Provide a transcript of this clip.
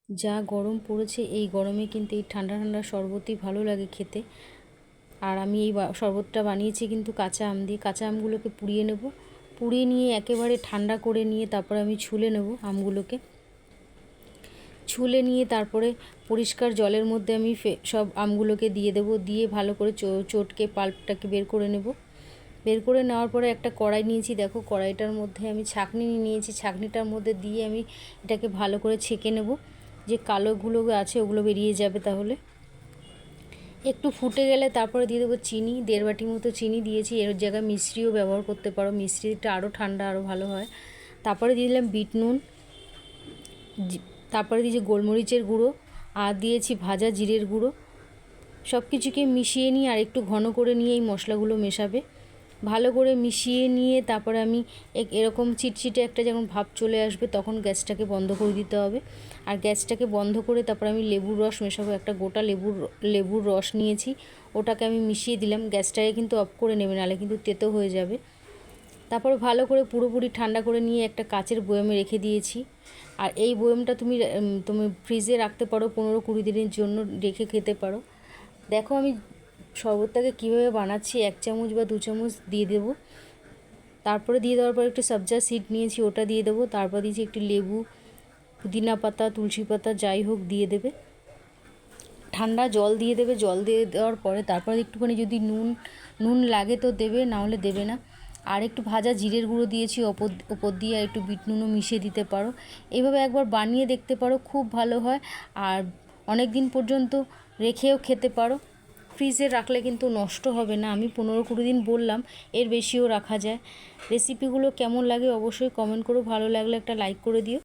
যা গরম পড়েছে, এই গরমে কিন্তু এই ঠান্ডা ঠান্ডা শরবতই ভালো লাগে খেতে। আর আমি এই শরবতটা বানিয়েছি কিন্তু কাঁচা আম দিয়ে। কাঁচা আমগুলোকে পুড়িয়ে নেব, পুড়িয়ে নিয়ে একেবারে ঠান্ডা করে নিয়ে তারপরে আমি ছুলে নেব আমগুলোকে। ছুলে নিয়ে তারপরে পরিষ্কার জলের মধ্যে আমি সব আমগুলোকে দিয়ে দেব, দিয়ে ভালো করে চটকে পাল্পটাকে বের করে নেব। বের করে নেওয়ার পরে একটা কড়াই নিয়েছি, দেখো কড়াইটার মধ্যে আমি ছাঁকনি নিয়েছি, ছাঁকনিটার মধ্যে দিয়ে আমি এটাকে ভালো করে ছেঁকে নেব, যে কালোগুলো আছে ওগুলো বেরিয়ে যাবে। তাহলে একটু ফুটে গেলে তারপরে দিয়ে দেবো চিনি, 1.5 বাটি মতো চিনি দিয়েছি। এর জায়গায় মিশ্রিও ব্যবহার করতে পারো, মিশ্রিটা আরও ঠান্ডা আরও ভালো হয়। তারপরে দিয়ে দিলাম বিট নুন, তারপরে দিয়েছি গোলমরিচের গুঁড়ো, আর দিয়েছি ভাজা জিরের গুঁড়ো। সব কিছুকে মিশিয়ে নিয়ে আর একটু ঘন করে নিয়ে এই মশলাগুলো মেশাবে। ভালো করে মিশিয়ে নিয়ে তারপরে আমি এরকম চিটচিটে একটা যখন ভাব চলে আসবে তখন গ্যাসটাকে বন্ধ করে দিতে হবে। আর গ্যাসটাকে বন্ধ করে তারপরে আমি লেবুর রস মেশাবো। একটা গোটা লেবুর রস নিয়েছি, ওটাকে আমি মিশিয়ে দিলাম। গ্যাসটাকে কিন্তু অফ করে নেবে, নাহলে কিন্তু তেতো হয়ে যাবে। তারপর ভালো করে পুরোপুরি ঠান্ডা করে নিয়ে একটা কাচের বয়ামে রেখে দিয়েছি। আর এই বয়ামটা তুমি ফ্রিজে রাখতে পারো, 15-20 দিনের জন্য রেখে খেতে পারো। দেখো আমি শরবতটাকে কীভাবে বানাচ্ছি, 1 চামচ বা 2 চামচ দিয়ে দেবো। তারপরে দিয়ে দেওয়ার পর একটু সবজা সিড নিয়েছি, ওটা দিয়ে দেবো। তারপর দিয়েছি একটু লেবু, পুদিনা পাতা, তুলসী পাতা, যাই হোক দিয়ে দেবে। ঠান্ডা জল দিয়ে দেবে। জল দিয়ে দেওয়ার পরে তারপরে একটুখানি যদি নুন লাগে তো দেবে, না হলে দেবে না। আর একটু ভাজা জিরের গুঁড়ো দিয়েছি ওপর দিয়ে, আর একটু বিট নুনও মিশিয়ে দিতে পারো। এইভাবে একবার বানিয়ে দেখতে পারো, খুব ভালো হয়। আর অনেক দিন পর্যন্ত রেখেও খেতে পারো, ফ্রিজে রাখলে কিন্তু নষ্ট হবে না। আমি 15-20 দিন বললাম, এর বেশিও রাখা যায়। রেসিপিগুলো কেমন লাগে অবশ্যই কমেন্ট করো, ভালো লাগলে একটা লাইক করে দিও।